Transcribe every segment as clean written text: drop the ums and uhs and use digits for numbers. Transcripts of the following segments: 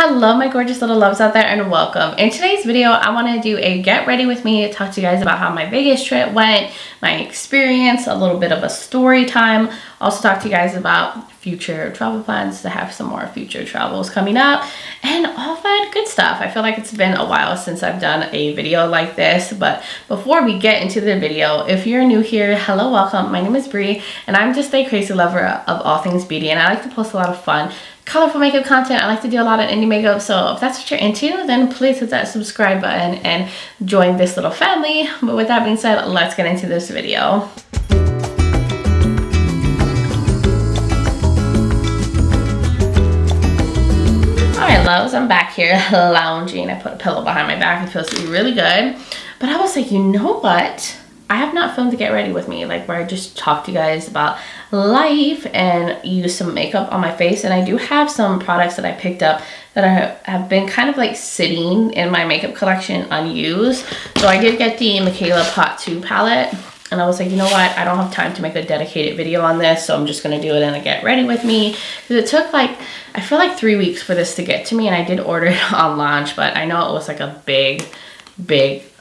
Hello my gorgeous little loves out there, and welcome. In today's video I want to do a get ready with me, talk to you guys about how my Vegas trip went, my experience, a little bit of a story time, also talk to you guys about future travel plans, to have some more future travels coming up and all that good stuff. I feel like it's been a while since I've done a video like this, but before we get into the video, if you're new here, hello, welcome. My name is Bree and I'm just a crazy lover of all things beauty, and I like to post a lot of fun colorful makeup content. I like to do a lot of indie makeup, so if that's what you're into, then please hit that subscribe button and join this little family. But with that being said, let's get into this video. Alright loves, I'm back here lounging. I put a pillow behind my back. It feels to be really good. But I was like, you know what? I have not filmed to get ready with me, like where I just talk to you guys about life and use some makeup on my face. And I do have some products that I picked up that have been kind of like sitting in my makeup collection unused. So I did get the Michaela Pot 2 palette, and I was like, you know what, I don't have time to make a dedicated video on this, so I'm just gonna do it in a get ready with me, because it took like, I feel like 3 weeks for this to get to me, and I did order it on launch, but I know it was like a big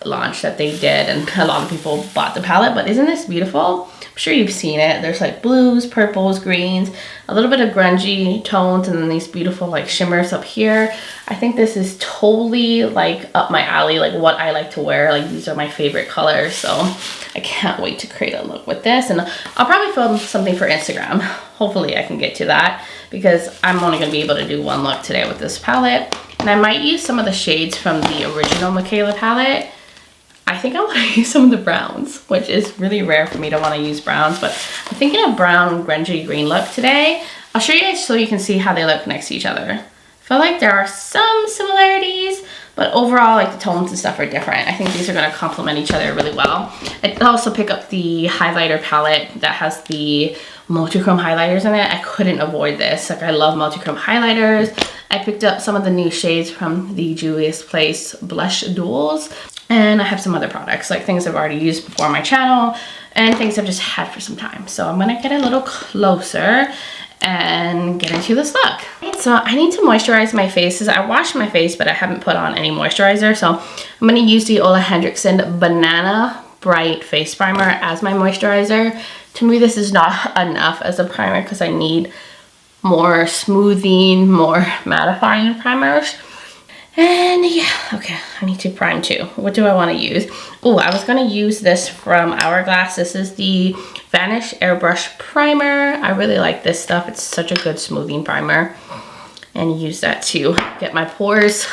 launch that they did and a lot of people bought the palette. But isn't this beautiful? I'm sure you've seen it. There's like blues, purples, greens, a little bit of grungy tones, and then these beautiful like shimmers up here. I think this is totally like up my alley, like what I like to wear. Like these are my favorite colors, so I can't wait to create a look with this. And I'll probably film something for Instagram. Hopefully I can get to that, because I'm only going to be able to do one look today with this palette. And I might use some of the shades from the original Michaela palette. I think I want to use some of the browns, which is really rare for me to want to use browns, but I'm thinking a brown grungy green look today. I'll show you guys so you can see how they look next to each other. I feel like there are some similarities, but overall like the tones and stuff are different. I think these are going to complement each other really well. I also pick up the highlighter palette that has the multi-chrome highlighters in it. I couldn't avoid this. Like I love multi-chrome highlighters. I picked up some of the new shades from the Juvia's Place blush duals, and I have some other products, like things I've already used before on my channel and things I've just had for some time. So I'm gonna get a little closer and get into this look. So I need to moisturize my face. I washed my face, but I haven't put on any moisturizer. So I'm gonna use the Ole Henriksen Banana Bright Face Primer as my moisturizer. To me, this is not enough as a primer because I need more smoothing, more mattifying primers. And yeah, okay, I need to prime too. What do I want to use? Oh, I was going to use this from Hourglass. This is the Vanish Airbrush Primer. I really like this stuff. It's such a good smoothing primer. And use that to get my pores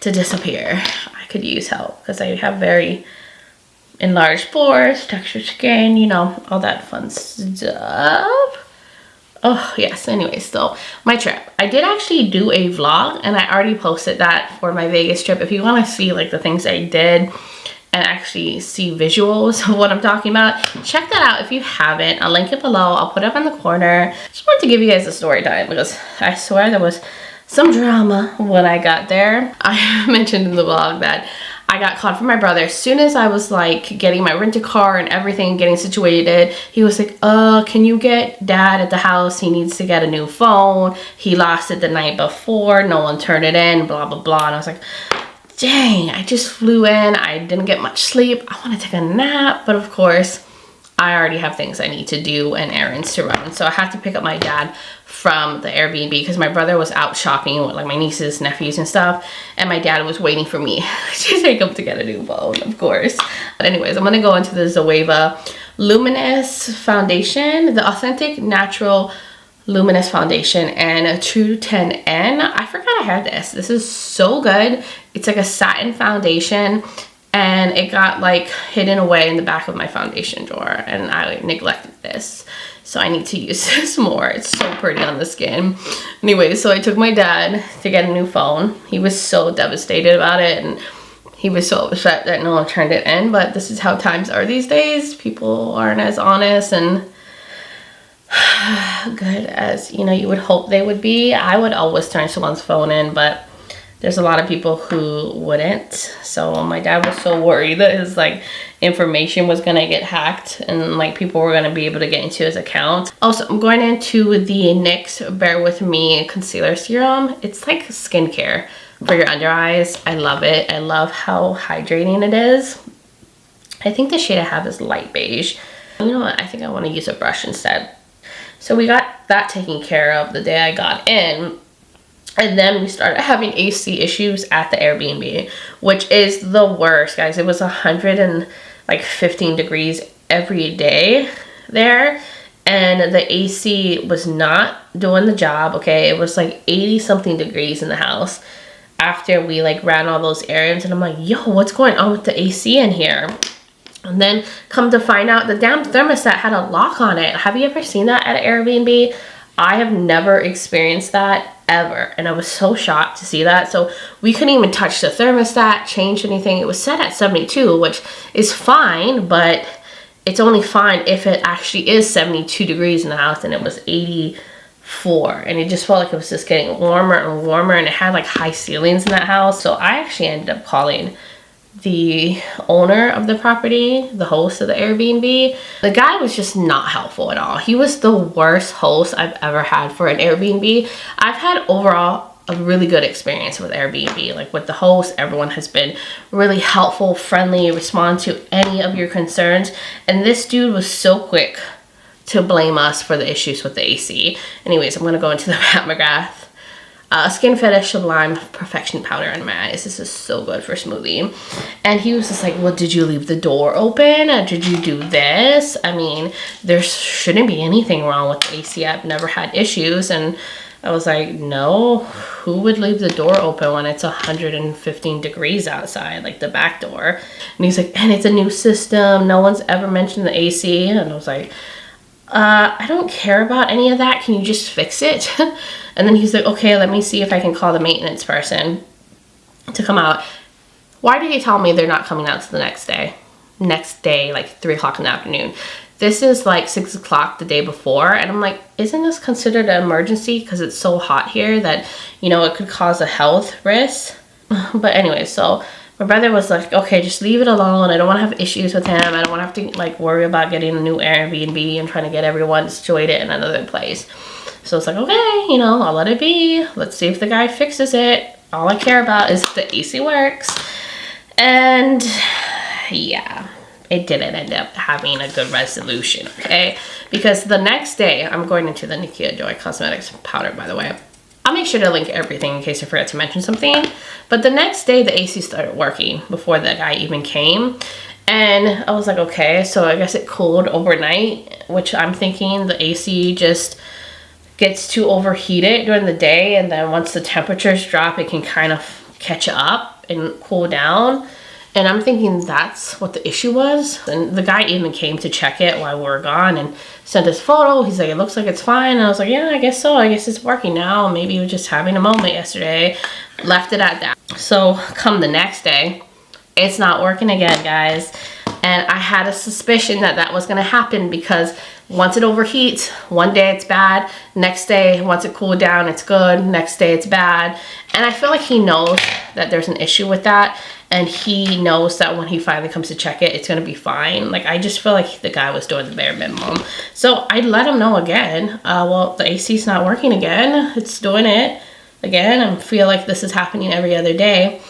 to disappear. I could use help because I have very enlarged pores, textured skin, you know, all that fun stuff. Oh yes, anyways, so my trip. I did actually do a vlog and I already posted that for my Vegas trip. If you want to see like the things I did and actually see visuals of what I'm talking about, check that out if you haven't. I'll link it below. I'll put it up in the corner. Just wanted to give you guys a story time because I swear there was some drama when I got there. I mentioned in the vlog that I got called from my brother. As soon as I was like getting my rental car and everything, getting situated, he was like, can you get dad at the house? He needs to get a new phone. He lost it the night before. No one turned it in, blah, blah, blah. And I was like, dang, I just flew in. I didn't get much sleep. I want to take a nap. But of course, I already have things I need to do and errands to run. So I had to pick up my dad from the Airbnb because my brother was out shopping with like my nieces, nephews and stuff, and my dad was waiting for me to take him to get a new phone, of course. But anyways, I'm gonna go into the Zoeva Luminous Foundation, the Authentic Natural Luminous Foundation, and a True 10N. I forgot I had this. This is so good. It's like a satin foundation, and it got like hidden away in the back of my foundation drawer, and I neglected this. So I need to use this more. It's so pretty on the skin. Anyway, so I took my dad to get a new phone. He was so devastated about it, and he was so upset that no one turned it in. But this is how times are these days. People aren't as honest and good as, you know, you would hope they would be. I would always turn someone's phone in, but there's a lot of people who wouldn't. So my dad was so worried that his like information was gonna get hacked and like people were gonna be able to get into his account. Also, I'm going into the NYX Bear With Me concealer serum. It's like skincare for your under eyes. I love it. I love how hydrating it is. I think the shade I have is light beige. You know what? I think I want to use a brush instead. So we got that taken care of the day I got in. And then we started having AC issues at the Airbnb, which is the worst, guys. It was 115 degrees every day there. And the AC was not doing the job, okay? It was like 80 something degrees in the house after we like ran all those errands. And I'm like, yo, what's going on with the AC in here? And then come to find out the damn thermostat had a lock on it. Have you ever seen that at an Airbnb? I have never experienced that ever. And I was so shocked to see that. So we couldn't even touch the thermostat, change anything. It was set at 72, which is fine, but it's only fine if it actually is 72 degrees in the house and it was 84. And it just felt like it was just getting warmer and warmer, and it had like high ceilings in that house. So I actually ended up calling the owner of the property, the host of the Airbnb. The guy was just not helpful at all. He was the worst host I've ever had for an Airbnb. I've had overall a really good experience with Airbnb. Like with the host, everyone has been really helpful, friendly, respond to any of your concerns. And this dude was so quick to blame us for the issues with the AC. Anyways, I'm gonna go into the Mcgrath Skin Fetish Sublime Perfection Powder on my eyes. This is so good for smoothie. And he was just like, well, did you leave the door open? Or did you do this? I mean, there shouldn't be anything wrong with the AC. I've never had issues. And I was like, no, who would leave the door open when it's 115 degrees outside, like the back door? And he's like, and it's a new system. No one's ever mentioned the AC. And I was like, I don't care about any of that. Can you just fix it? And then he's like, okay, let me see if I can call the maintenance person to come out. Why did he tell me they're not coming out to the next day? Next day, like 3 o'clock in the afternoon. This is like 6 o'clock the day before. And I'm like, isn't this considered an emergency? Because it's so hot here that, you know, it could cause a health risk. But anyway, so my brother was like, okay, just leave it alone. I don't want to have issues with him. I don't want to have to like worry about getting a new Airbnb and trying to get everyone situated in another place. So it's like, okay, you know, I'll let it be. Let's see if the guy fixes it. All I care about is if the AC works. And yeah, it didn't end up having a good resolution, okay? Because the next day, I'm going into the Nikia Joy Cosmetics powder, by the way. I'll make sure to link everything in case I forgot to mention something. But the next day, the AC started working before the guy even came. And I was like, okay, so I guess it cooled overnight, which I'm thinking the AC just gets too overheated during the day. And then once the temperatures drop, it can kind of catch up and cool down. And I'm thinking that's what the issue was. And the guy even came to check it while we were gone and sent us a photo. He's like, it looks like it's fine. And I was like, yeah, I guess so. I guess it's working now. Maybe he was just having a moment yesterday. Left it at that. So come the next day, it's not working again, guys. And I had a suspicion that that was going to happen because once it overheats, one day it's bad. Next day, once it cooled down, it's good. Next day, it's bad. And I feel like he knows that there's an issue with that. And he knows that when he finally comes to check it, it's going to be fine. Like, I just feel like the guy was doing the bare minimum. So I let him know again, well, the AC's not working again. It's doing it again. I feel like this is happening every other day.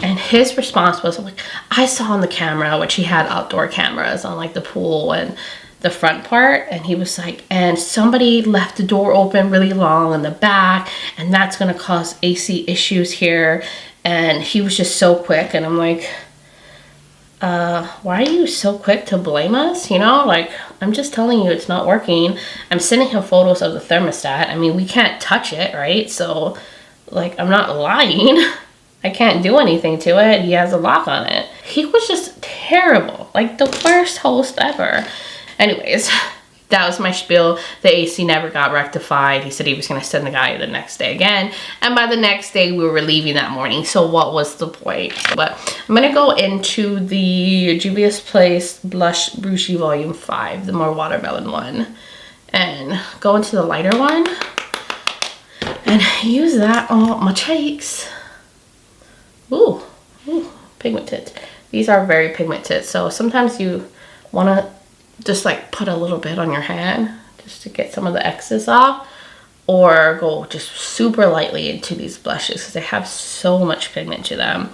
And his response was, like, I saw on the camera, which he had outdoor cameras on like the pool and the front part. And he was like, and somebody left the door open really long in the back. And that's going to cause AC issues here. And he was just so quick. And I'm like, why are you so quick to blame us? You know, like, I'm just telling you it's not working. I'm sending him photos of the thermostat. I mean, we can't touch it, right? So, like, I'm not lying. I can't do anything to it. He has a lock on it. He was just terrible. Like, the worst host ever. Anyways, that was my spiel. The AC never got rectified. He said he was going to send the guy the next day again. And by the next day, we were leaving that morning. So what was the point? But I'm going to go into the Juvia's Place Blush Brucey Volume 5, the more watermelon one. And go into the lighter one. And use that on my cheeks. Ooh, pigmented. These are very pigmented. So sometimes you want to just like put a little bit on your hand just to get some of the excess off, or go just super lightly into these blushes because they have so much pigment to them,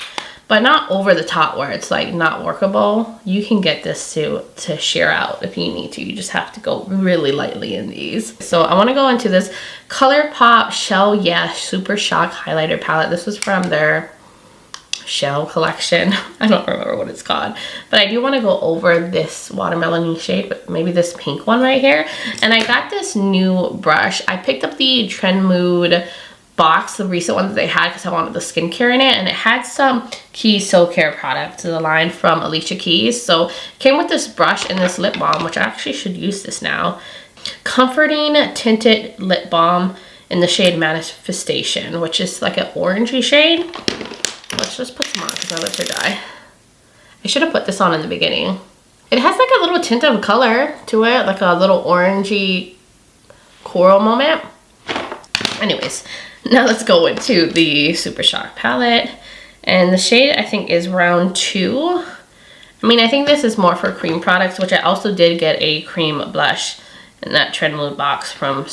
but not over the top where it's like not workable. You can get this to sheer out if you need to. You just have to go really lightly in these. So I want to go into this ColourPop Shell Yes Super Shock Highlighter Palette. This was from their Shell collection. I don't remember what it's called, but I do want to go over this watermelon shade, but maybe this pink one right here. And I got this new brush. I picked up the Trend Mood box, the recent one that they had, because I wanted the skincare in it, and it had some Keys Soul Care products, the line from Alicia Keys. So it came with this brush and this lip balm, which I actually should use this now. Comforting tinted lip balm in the shade Manifestation, which is like an orangey shade. Let's just put some on because my lips are dry. I should have put this on in the beginning. It has like a little tint of color to it, like a little orangey coral moment. Anyways, now let's go into the Super Shock palette. And the shade I think is round 2. I mean, I think this is more for cream products, which I also did get a cream blush in that Trend Mood box from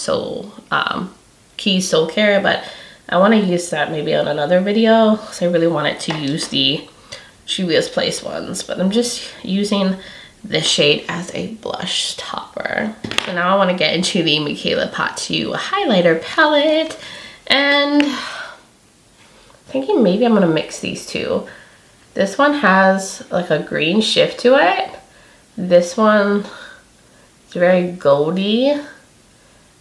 Keys Soul Care, but I want to use that maybe on another video because I really wanted to use the Juvia's Place ones, but I'm just using this shade as a blush topper. So now I want to get into the Michaela Pot 2 highlighter palette, and I'm thinking maybe I'm going to mix these two. This one has like a green shift to it. This one is very goldy.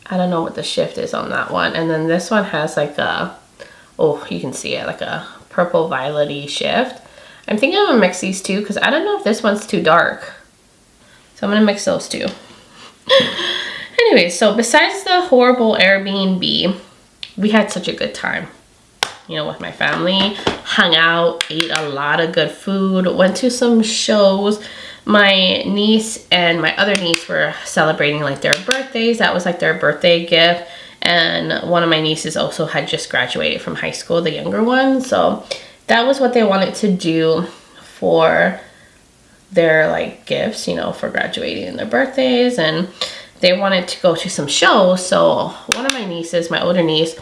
I don't know what the shift is on that one. And then this one has like a, oh, you can see it, like a purple violet-y shift. I'm thinking I'm gonna mix these two because I don't know if this one's too dark. So I'm gonna mix those two. Anyway, so besides the horrible Airbnb, we had such a good time. You know, with my family, hung out, ate a lot of good food, went to some shows. My niece and my other niece were celebrating like their birthdays. That was like their birthday gift. And one of my nieces also had just graduated from high school, the younger one. So that was what they wanted to do for their like gifts, you know, for graduating and their birthdays. And they wanted to go to some shows. So one of my nieces, my older niece,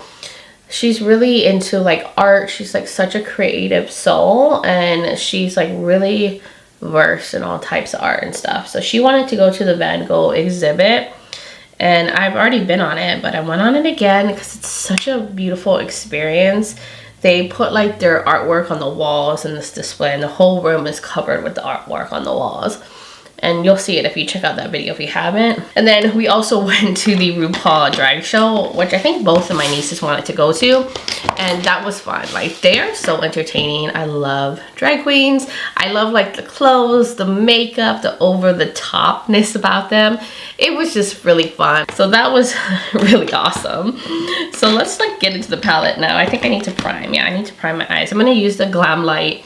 she's really into like art. She's like such a creative soul, and she's like really versed in all types of art and stuff. So she wanted to go to the Van Gogh exhibit, and I've already been on it, but I went on it again because it's such a beautiful experience. They put like their artwork on the walls in this display, and the whole room is covered with the artwork on the walls. And you'll see it if you check out that video if you haven't. And then we also went to the RuPaul drag show, which I think both of my nieces wanted to go to. And that was fun. Like, they are so entertaining. I love drag queens. I love like the clothes, the makeup, the over-the-topness about them. It was just really fun. So that was really awesome. So let's like get into the palette now. I think I need to prime. Yeah, I need to prime my eyes. I'm gonna use the Glam Light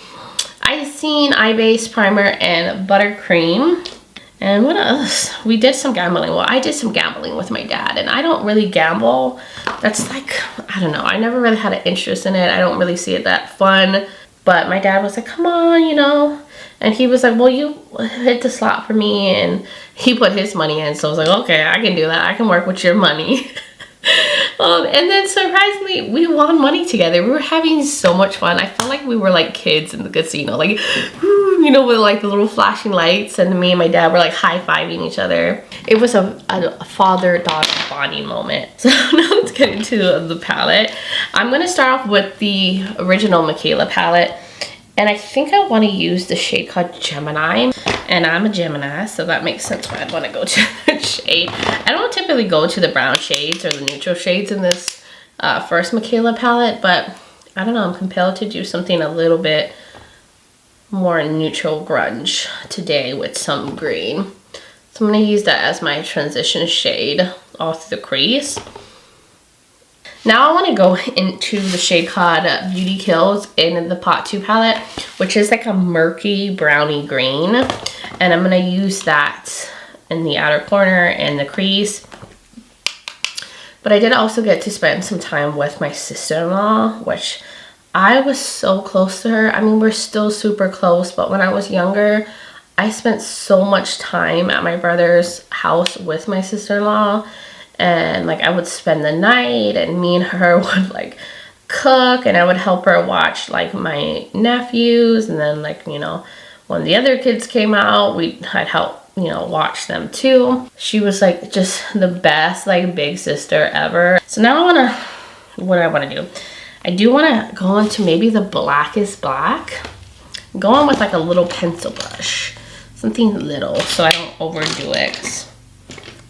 Icing Eye Base Primer and Buttercream. And what else? We did some gambling. Well, I did some gambling with my dad, and I don't really gamble. That's like, I don't know. I never really had an interest in it. I don't really see it that fun. But my dad was like, come on, you know. And he was like, well, you hit the slot for me. And he put his money in. So I was like, okay, I can do that. I can work with your money. And then surprisingly, we won money together. We were having so much fun. I felt like we were like kids in the casino, like, you know, with like the little flashing lights, and me and my dad were like high-fiving each other. It was a father-daughter bonding moment. So now let's get into the palette. I'm gonna start off with the original Michaela palette, and I think I want to use the shade called Gemini. And I'm a Gemini, so that makes sense why I'd want to go to the shade. I don't typically go to the brown shades or the neutral shades in this first Michaela palette, but I don't know, I'm compelled to do something a little bit more neutral grunge today with some green. So I'm going to use that as my transition shade all through the crease. Now I want to go into the shade called Beauty Kills in the Pot 2 palette, which is like a murky browny green. And I'm going to use that in the outer corner and the crease. But I did also get to spend some time with my sister-in-law, which I was so close to her. I mean, we're still super close, but when I was younger, I spent so much time at my brother's house with my sister-in-law, and like I would spend the night, and me and her would like cook, and I would help her watch like my nephews, and then like, you know, when the other kids came out, I'd help, you know, watch them too. She was like just the best like big sister ever. So now what I want to do, I do want to go into maybe the blackest black. Go on with like a little pencil brush, something little, so I don't overdo it, 'cause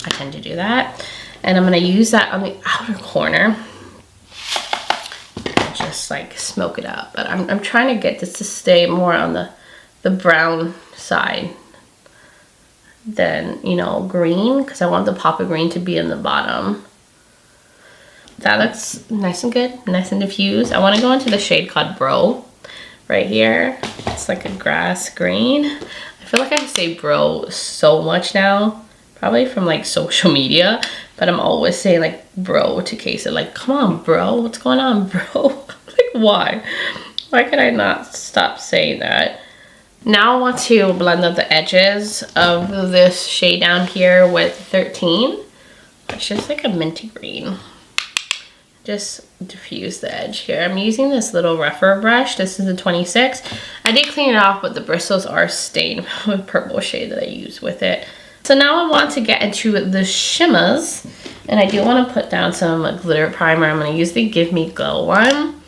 I tend to do that. And I'm gonna use that on the outer corner, and just like smoke it up. But I'm trying to get this to stay more on the brown side than, you know, green, because I want the pop of green to be in the bottom. That looks nice and good, nice and diffused. I want to go into the shade called Bro right here. It's like a grass green. I feel like I say bro so much now, probably from like social media, but I'm always saying like bro to Casey, like, come on bro, what's going on bro? Like, why can I not stop saying that? Now I want to blend up the edges of this shade down here with 13, which is like a minty green. Just diffuse the edge here. I'm using this little rougher brush. This is the 26. I did clean it off, but the bristles are stained with purple shade that I use with it. So now I want to get into the shimmers, and I do want to put down some glitter primer. I'm going to use the Give Me Glow one,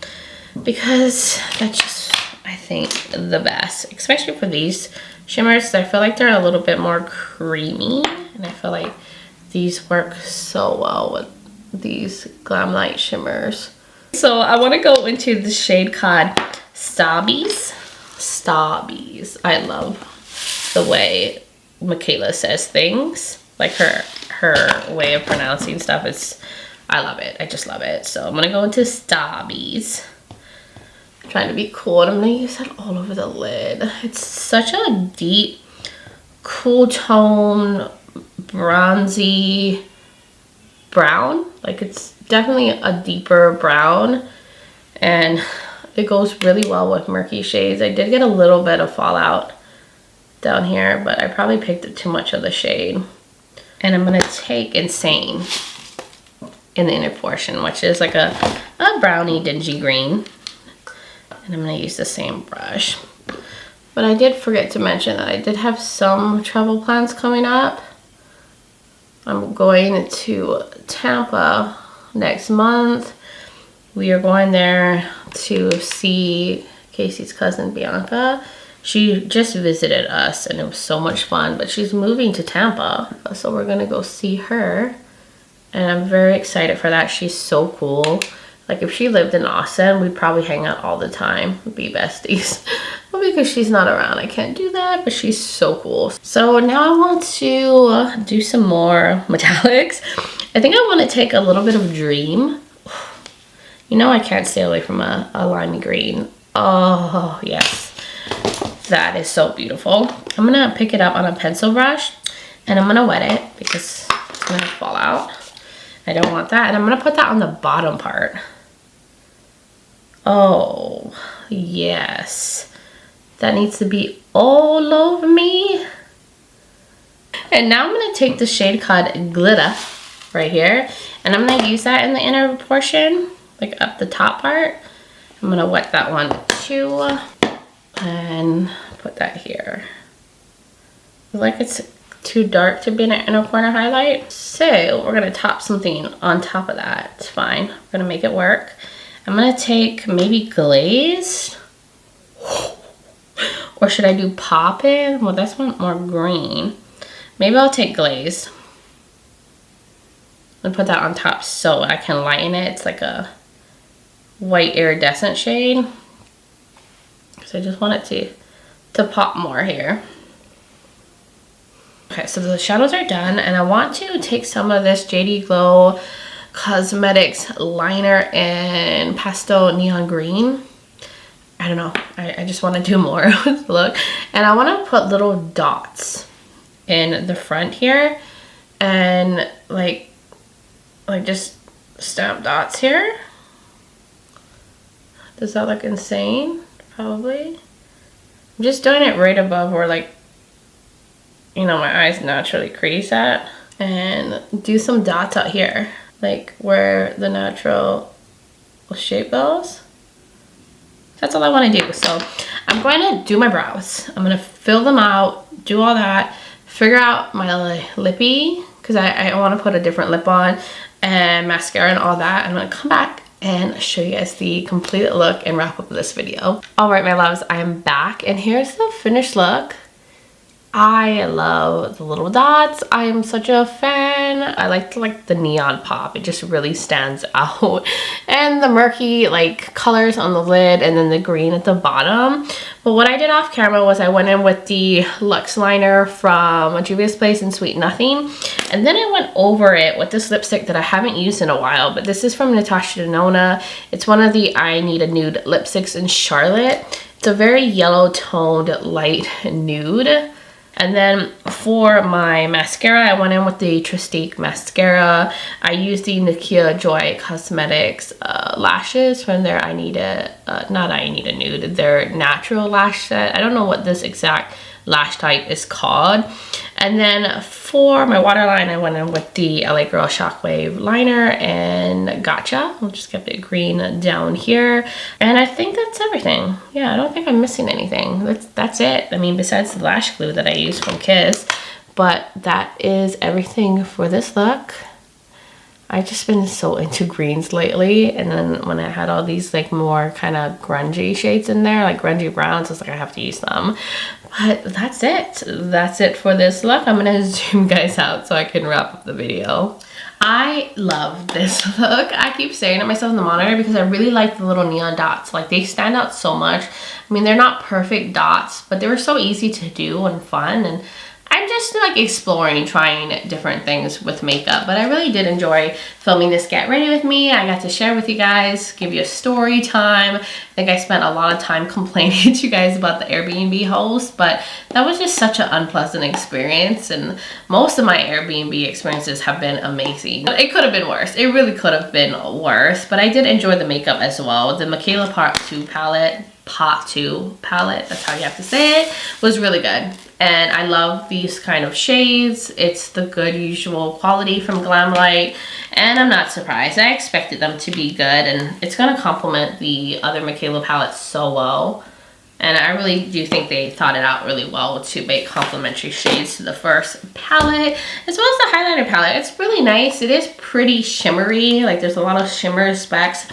because that's just, I think, the best, especially for these shimmers. I feel like they're a little bit more creamy, and I feel like these work so well with these Glam Light shimmers. So I want to go into the shade called Starbies. Starbies. I love the way Michaela says things. Like her way of pronouncing stuff is, I love it. I just love it. So I'm going to go into Starbies. I'm trying to be cool, and I'm going to use that all over the lid. It's such a deep, cool tone, bronzy brown. Like, it's definitely a deeper brown, and it goes really well with murky shades. I did get a little bit of fallout down here, but I probably picked up too much of the shade. And I'm gonna take Insane in the inner portion, which is like a browny dingy green, and I'm gonna use the same brush. But I did forget to mention that I did have some travel plans coming up. I'm going to Tampa next month. We are going there to see Casey's cousin Bianca. She just visited us, and it was so much fun, but she's moving to Tampa, so we're gonna go see her, and I'm very excited for that. She's so cool. Like, if she lived in Austin, we'd probably hang out all the time, be besties. But because she's not around, I can't do that, but she's so cool. So now I want to do some more metallics. I think I want to take a little bit of Dream. You know I can't stay away from a limey green. Oh, yes. That is so beautiful. I'm going to pick it up on a pencil brush, and I'm going to wet it because it's going to fall out. I don't want that. And I'm going to put that on the bottom part. Oh, yes. That needs to be all over me. And now I'm going to take the shade called Glitter right here, and I'm going to use that in the inner portion, like up the top part. I'm going to wet that one too, and put that here. I feel like it's too dark to be an inner corner highlight, so we're going to top something on top of that. It's fine. We're going to make it work. I'm going to take maybe Glazed. Or should I do Poppin'? Well, that's one more green. Maybe I'll take Glazed and put that on top so I can lighten it. It's like a white iridescent shade. So I just want it to pop more here. Okay, so the shadows are done, and I want to take some of this JD Glow Cosmetics liner in Pastel Neon Green. I don't know, I just want to do more with the look. And I want to put little dots in the front here, and like just stamp dots here. Does that look insane? Probably. I'm just doing it right above where, like, you know, my eyes naturally crease at. And do some dots out here, like where the natural shape goes. That's all I want to do. So I'm going to do my brows. I'm going to fill them out, do all that, figure out my lippy, because I want to put a different lip on, and mascara and all that. I'm going to come back and show you guys the complete look and wrap up this video. All right, my loves, I am back, and here's the finished look. I love the little dots. I am such a fan. I like the neon pop. It just really stands out. And the murky like colors on the lid, and then the green at the bottom. But what I did off camera was I went in with the Luxe liner from Juvia's Place in Sweet Nothing. And then I went over it with this lipstick that I haven't used in a while. But this is from Natasha Denona. It's one of the I Need a Nude lipsticks in Charlotte. It's a very yellow toned light nude. And then for my mascara, I went in with the Tristique mascara. I used the Nakia Joy Cosmetics lashes from their not I Need a Nude, their natural lash set. I don't know what this exact lash type is called. And then for my waterline, I went in with the LA Girl Shockwave liner and Gotcha. We'll just get the green down here. And I think that's everything. Yeah, I don't think I'm missing anything. That's it. I mean, besides the lash glue that I used from Kiss. But that is everything for this look. I've just been so into greens lately, and then when I had all these like more kind of grungy shades in there, like grungy browns, I was like, I have to use them. But that's it. That's it for this look. I'm gonna zoom guys out so I can wrap up the video. I love this look. I keep staring at myself in the monitor because I really like the little neon dots. Like, they stand out so much. I mean, they're not perfect dots, but they were so easy to do and fun, and I'm just like exploring, trying different things with makeup. But I really did enjoy filming this Get Ready With Me. I got to share with you guys, give you a story time. I think I spent a lot of time complaining to you guys about the Airbnb host, but that was just such an unpleasant experience. And most of my Airbnb experiences have been amazing. It could have been worse. It really could have been worse, but I did enjoy the makeup as well. The Michaela Part 2 palette, that's how you have to say it, was really good. And I love these kind of shades. It's the good usual quality from Glamlight, and I'm not surprised. I expected them to be good, and it's gonna complement the other Michaela palettes so well. And I really do think they thought it out really well to make complementary shades to the first palette, as well as the highlighter palette. It's really nice. It is pretty shimmery. Like, there's a lot of shimmer specks,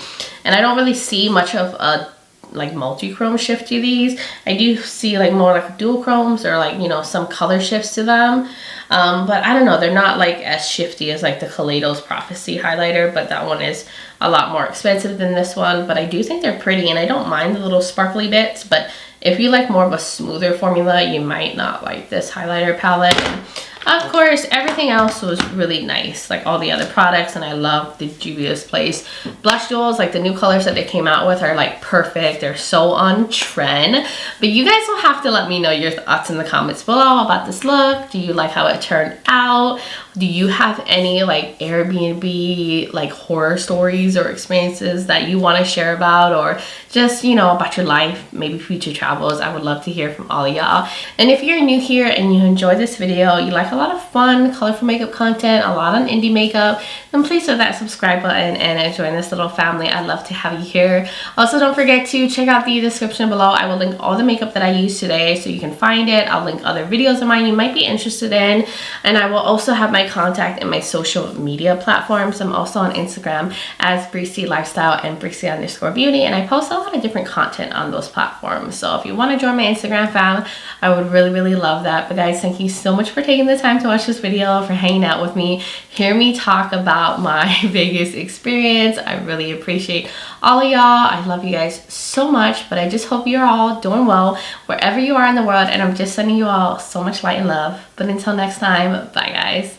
and I don't really see much of a like multi-chrome shift to these. I do see like more like dual chromes, or like, you know, some color shifts to them. But I don't know, they're not like as shifty as like the Kaleidos Prophecy highlighter, but that one is a lot more expensive than this one. But I do think they're pretty, and I don't mind the little sparkly bits. But if you like more of a smoother formula, you might not like this highlighter palette. And of course, everything else was really nice, like all the other products, and I love the Juvia's Place blush duals. Like, the new colors that they came out with are like perfect. They're so on trend. But you guys will have to let me know your thoughts in the comments below about this look. Do you like how it turned out? Do you have any like Airbnb like horror stories or experiences that you want to share about, or just, you know, about your life, maybe future travels? I would love to hear from all of y'all. And if you're new here and you enjoy this video, you like a lot of fun, colorful makeup content, a lot on indie makeup, then please hit that subscribe button and join this little family. I'd love to have you here. Also, don't forget to check out the description below. I will link all the makeup that I used today so you can find it. I'll link other videos of mine you might be interested in, and I will also have my contact in my social media platforms. I'm also on Instagram as Breezy Lifestyle and Breezy_Beauty, and I post a lot of different content on those platforms. So if you want to join my Instagram fam, I would really love that. But guys, thank you so much for taking the time to watch this video, for hanging out with me, hear me talk about my Vegas experience. I really appreciate all of y'all. I love you guys so much, but I just hope you're all doing well wherever you are in the world, and I'm just sending you all so much light and love. But until next time, bye guys.